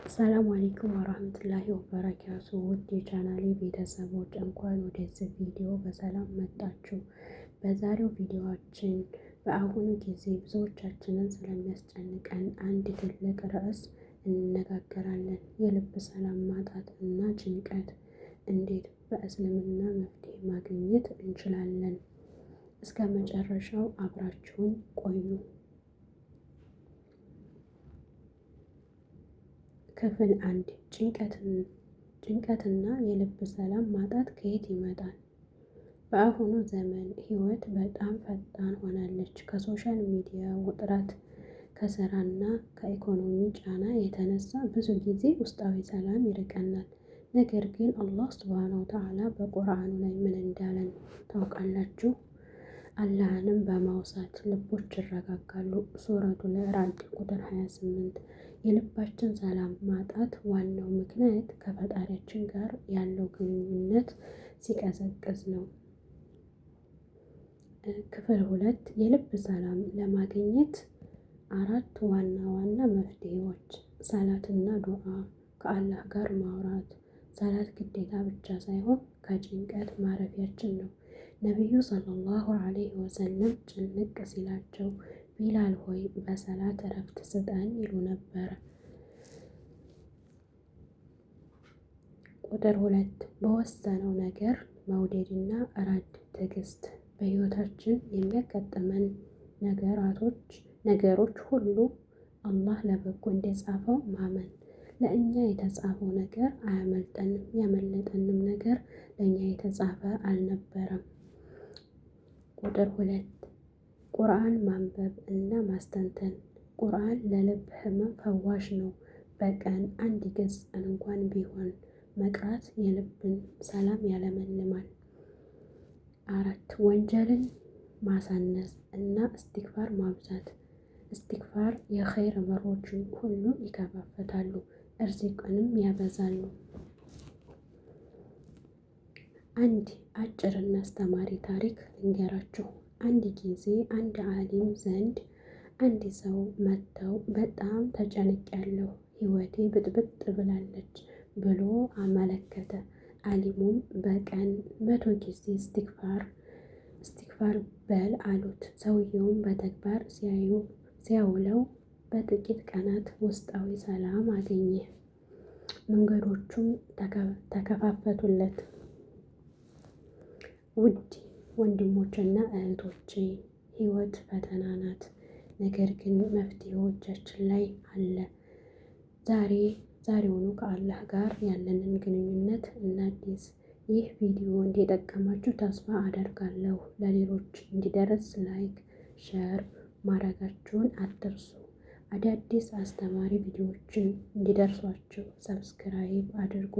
ሰላም አለይኩም ወራህመቱላሂ ወበረካቱ። ውድ የቻናሌ ቤተሰቦች እንኳን ወደዚህ ቪዲዮ በሰላም መጣችሁ። በዛሬው ቪዲዮአችን በአሁኑ ጊዜ ብዙዎቻችንን ስለሚያስጨንቀን አንድ ትልቅ ርዕስ እንነጋገራለን። የልብ ሰላም ማጣት እና ጭንቀት እንዴት በእስልምና መፍትሄ ማግኘት እንችላለን? እስከ መጨረሻው አብራችሁን ቆዩ። ክፍል 1 ጭንቀትና የልብ ሰላም ማጣት ከየት ይመጣል? በአሁኑ ዘመን ህይወት በጣም ፈጣን ሆናለች። ከሶሻል ሚዲያ ውጥረት፣ ከስራና ከኢኮኖሚ ጫና የተነሳ ብዙ ጊዜ ውስጣዊ ሰላም ይርቀናል። ነገር ግን አላህ ሱብሃነሁ ወተዓላ በቁርአኑ ላይ ምን እንዳለን ታውቃላችሁ? አላህንም በማውሳት ልቦች ይረጋጋሉ። ሱረቱል ራዕድ ቁጥር 28። የልባችን ሰላም ማጣት ዋናው ምክንያት ከፈጣሪያችን ጋር ያለው ግንኙነት ሲቀዘቅዝ ነው። ክፍል 2 የልብ ሰላም ለማግኘት 4 ዋና ዋና መፍትሄዎች። ሰላትና ዱዓ፣ ከአላህ ጋር ማውራት። ሰላት ግዴታ ብቻ ሳይሆን ከጭንቀት ማረፊያችን ነው። ነቢዩ ሰለላሁ ዐለይሂ ወሰለም ጭንቅ ሲላቸው ቢላል ሆይ በሰላት እረፍት ስጠን ይሉ ነበር። ቁጥር 2 በወሰነው ነገር መውደድና እረድ ትዕግስት። በሕይወታችን የሚያጋጥመን ነገሮች ሁሉ አላህ ለበጎ እንደጻፈው ማመን። ለእኛ የተጻፈው ነገር አያመልጠንም፣ ያመለጠንም ነገር ለእኛ የተጻፈ አልነበረም። ቁጥር 2 ቁርአን ማንበብ እና ማስተንተን። ቁርአን ለልብ ህመም ፈዋሽ ነው። በቀን 1 ገጽ እንኳን ቢሆን መቅራት የልብን ሰላም ያለመልማል። 4 ወንጀልን ማሳነስ እና እስትግፋር ማብዛት። እስትግፋር የኸይር በሮችን ሁሉ ይከፋፍታሉ፣ እርዚቅንም ያበዛሉ። አንድ አጭርና አስተማሪ ታሪክ ልንገራችሁ። አንድ ጊዜ አንድ ዓሊም ዘንድ አንድ ሰው መጥተው በጣም ተጨንቄያለሁ፣ ህይወቴ ብጥብጥ ብላለች ብሎ አመለከተ። ዓሊሙም በቀን 100 ጊዜ እስትግፋር በል አሉት። ሰውየውም በተግባር ሲያውለው በጥቂት ቀናት ውስጣዊ ሰላም አገኘ። መንገዶቹም ተከፋፈቱለት። ውድ ወንድሞችና እህቶቼ፣ ህይወት ፈተና ናት፣ ነገር ግን መፍትሄዎቻችን ላይ አለ። ዛሬውኑ ከአላህ ጋር ያለንን ግንኙነት እናድስ። ይህ ቪዲዮ እንደጠቀማችሁ ተስፋ አደርጋለሁ። ለሌሎች እንዲደርስ ላይክ፣ ሼር ማድረጋችሁን አትርሱ። አዳዲስ አስተማሪ ቪዲዮዎችን እንዲደርሷችሁ ሰብስክራይብ አድርጉ።